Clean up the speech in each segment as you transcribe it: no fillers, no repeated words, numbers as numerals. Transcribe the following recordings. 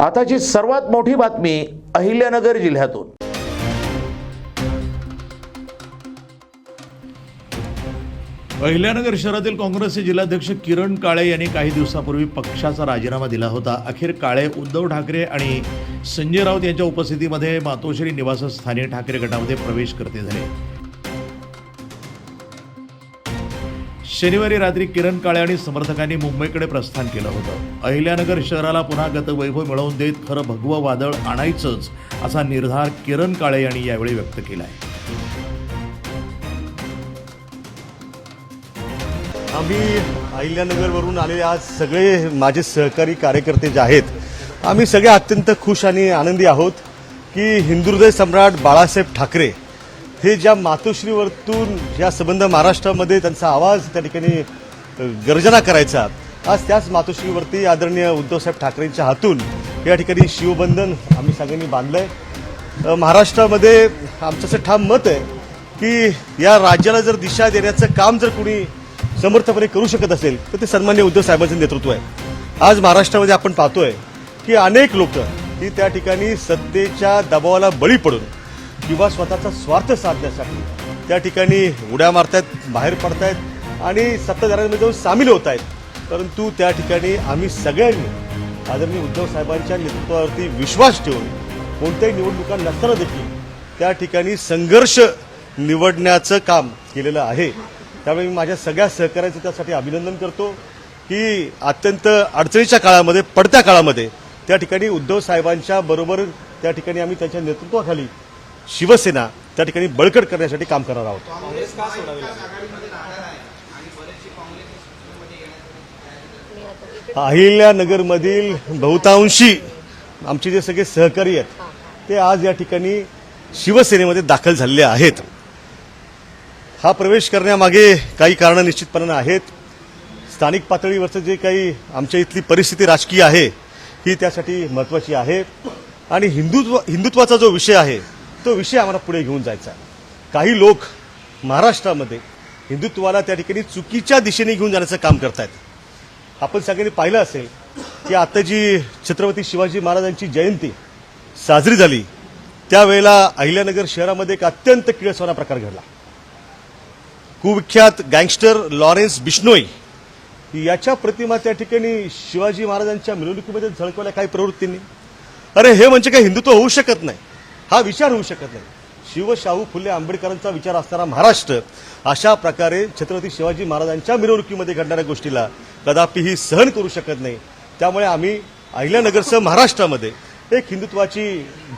आताची सर्वात मोठी बातमी अहिल्यानगर जिल्ह्यातून। अहिल्यानगर शहरातील काँग्रेसचे जिल्हाध्यक्ष किरण काळे यांनी काही दिवसापूर्वी पक्षाचा राजीनामा दिला होता। अखेर काळे उद्धव ठाकरे आणि संजय राऊत यांच्या उपस्थितीमध्ये मातोश्री निवासस्थानी ठाकरे गटामध्ये प्रवेश करते झाले। शनिवारी रात्री किरण काळे आणि समर्थकांनी मुंबईकडे प्रस्थान केलं होतं। अहिल्यानगर शहराला पुन्हा गतवैभव मिळवून देत खरं भगवं वादळ आणायचंच असा निर्धार किरण काळे यांनी यावेळी व्यक्त केला आहे। आम्ही अहिल्यानगरवरून आलेले आज सगळे माझे सहकारी कार्यकर्ते जे आहेत आम्ही सगळे अत्यंत खुश आणि आनंदी आहोत की हिंदुहृदय सम्राट बाळासाहेब ठाकरे हे ज्या मातोश्रीवरतून ज्या संबंध महाराष्ट्रामध्ये त्यांचा आवाज त्या ठिकाणी गर्जना करायचा, आज त्याच मातोश्रीवरती आदरणीय उद्धवसाहेब ठाकरेंच्या हातून या ठिकाणी शिवबंधन आम्ही सगळ्यांनी बांधलंय। महाराष्ट्रामध्ये आमचं असं ठाम मत आहे की या राज्याला जर दिशा देण्याचं काम जर कोणी समर्थपणे करू शकत असेल तर ते सन्माननीय उद्धव साहेबांचं नेतृत्व आहे। आज महाराष्ट्रामध्ये आपण पाहतोय की अनेक लोक ही त्या ठिकाणी सत्तेच्या दबावाला बळी पडून किंवा स्वतःचा स्वार्थ साधण्यासाठी त्या ठिकाणी उड्या मारतायत, बाहेर पडतायत आणि सत्ताधाऱ्यांमध्ये जाऊन सामील होत आहेत। परंतु त्या ठिकाणी आम्ही सगळ्यांनी आदरणीय उद्धव साहेबांच्या नेतृत्वावरती विश्वास ठेवून कोणत्याही निवडणुका नसताना देखील त्या ठिकाणी संघर्ष निवडण्याचं काम केलेलं आहे। त्यामुळे मी माझ्या सगळ्या सहकार्याचं त्यासाठी अभिनंदन करतो की अत्यंत अडचणीच्या काळामध्ये, पडत्या काळामध्ये त्या ठिकाणी उद्धव साहेबांच्या बरोबर त्या ठिकाणी आम्ही त्यांच्या नेतृत्वाखाली शिवसेना त्या ठिकाणी बळकट करण्यासाठी काम करणार आहोत। अहिल्यानगरमधील बहुतांशी आमचे जे सगळे सहकारी आहेत ते आज या ठिकाणी शिवसेनेमध्ये दाखल झालेले आहेत। हा प्रवेश करण्यामागे काही कारणं निश्चितपणानं आहेत। स्थानिक पातळीवरचं जे काही आमच्या इथली परिस्थिती राजकीय आहे ही त्यासाठी महत्त्वाची आहे आणि हिंदुत्वाचा जो विषय आहे तो विषय आम्हाला पुढे घेऊन जायचा आहे। काही लोक महाराष्ट्रामध्ये हिंदुत्वाला त्या ठिकाणी चुकीच्या दिशेने घेऊन जाण्याचं काम करतायत। आपण सगळ्यांनी पाहिलं असेल की आता जी छत्रपती शिवाजी महाराजांची जयंती साजरी झाली त्यावेळेला अहिल्यानगर शहरामध्ये एक अत्यंत किळसवाना प्रकार घडला। कुविख्यात गँगस्टर लॉरेन्स बिश्नोई याच्या प्रतिमा त्या ठिकाणी शिवाजी महाराजांच्या मिरवणुकीमध्ये झळकवल्या काही प्रवृत्तींनी। अरे हे म्हणजे काही हिंदुत्व होऊ शकत नाही, हा विचार होऊ शकत नाही। शिवशाहू फुले आंबेडकरांचा विचार असणारा महाराष्ट्र अशा प्रकारे छत्रपती शिवाजी महाराजांच्या मिरवणुकीमध्ये घडणाऱ्या गोष्टीला कदापिही सहन करू शकत नाही। त्यामुळे आम्ही अहिल्यानगरसह महाराष्ट्रामध्ये एक हिंदुत्वाची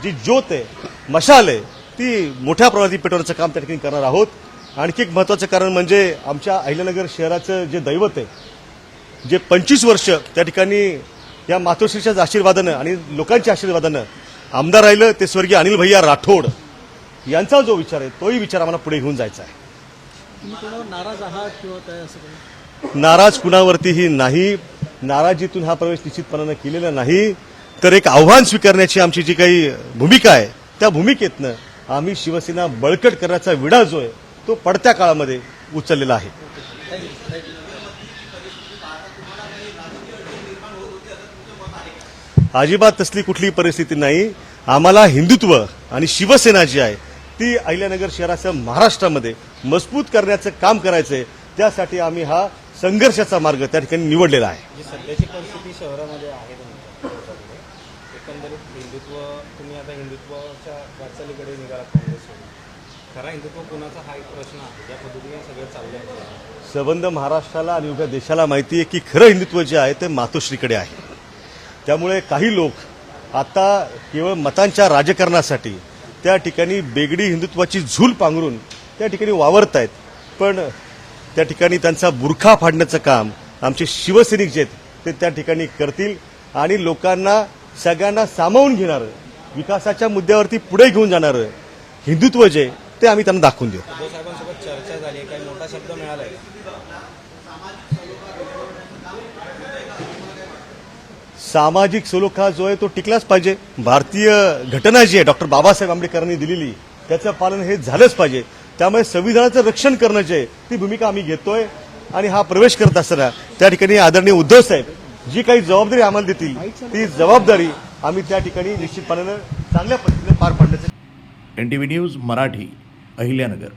जी ज्योत आहे, मशाल आहे, ती मोठ्या प्रमाणात पेटवण्याचं काम त्या ठिकाणी करणार आहोत। आणखी एक महत्त्वाचं कारण म्हणजे आमच्या अहिल्यानगर शहराचं जे दैवत आहे, जे 25 वर्ष त्या ठिकाणी या मातोश्रीच्या आशीर्वादानं आणि लोकांच्या आशीर्वादानं आमदार राहिलं ते स्वर्गीय अनिल भैया राठोड यांचा जो विचार आहे तोही विचार आम्हाला पुढे घेऊन जायचा आहे। तुम्ही कोणावर नाराज आहात किंवा काय असं काही? नाराज कुणावरतीही नाही, नाराजीतून हा प्रवेश निश्चितपणानं केलेला नाही, तर एक आव्हान स्वीकारण्याची आमची जी काही भूमिका आहे त्या भूमिकेतनं आम्ही शिवसेना बळकट करण्याचा विडा जो आहे तो पडत्या काळामध्ये उचललेला आहे। अजिबात तसली कुठलीही परिस्थिती नाही। आम्हाला हिंदुत्व आणि शिवसेना जी आहे ती अहिल्यानगर शहरासह महाराष्ट्रामध्ये मजबूत करण्याचं काम करायचंय। त्यासाठी आम्ही हा संघर्षाचा मार्ग त्या ठिकाणी निवडलेला आहे। जी सध्याची परिस्थिती शहरामध्ये आहे एकंदरीत हिंदुत्व, तुम्ही आता हिंदुत्वाच्या वाटचालीकडे निघाला काँग्रेसकडे, खरा हिंदुत्व कोणाचा हा एक प्रश्न आहे। ज्या पद्धतीने सगळं चाललंय संबंध महाराष्ट्राला आणि उभ्या देशाला माहिती आहे की खरं हिंदुत्व जे आहे ते मातोश्रीकडे आहे। त्यामुळे काही लोक आता केवळ मतांच्या राजकारणासाठी त्या ठिकाणी बेगडी हिंदुत्वाची झूल पांघरून त्या ठिकाणी वावरत आहेत, पण त्या ठिकाणी त्यांचा बुरखा फाडण्याचं काम आमचे शिवसैनिक जे आहेत ते त्या ठिकाणी करतील आणि लोकांना सगळ्यांना सामावून घेणारं, विकासाच्या मुद्द्यावरती पुढे घेऊन जाणारं हिंदुत्व जे ते आम्ही त्यांना दाखवून देऊ। उद्धव साहेबांसोबत चर्चा झाली, काही मोठा शब्द मिळालाय? सामाजिक सलोखा जो आहे तो टिकलाच पाहिजे। भारतीय घटना जी आहे डॉक्टर बाबासाहेब आंबेडकरांनी दिलेली त्याचं पालन हे झालंच पाहिजे। त्यामुळे संविधानाचं रक्षण करणं जे आहे ती भूमिका आम्ही घेतोय आणि हा प्रवेश करत असताना त्या ठिकाणी आदरणीय उद्धव साहेब जी काही जबाबदारी आम्हाला देतील ती जबाबदारी आम्ही त्या ठिकाणी निश्चितपणानं चांगल्या पद्धतीने पार पाडण्याचं NTV न्यूज मराठी, अहिल्यानगर.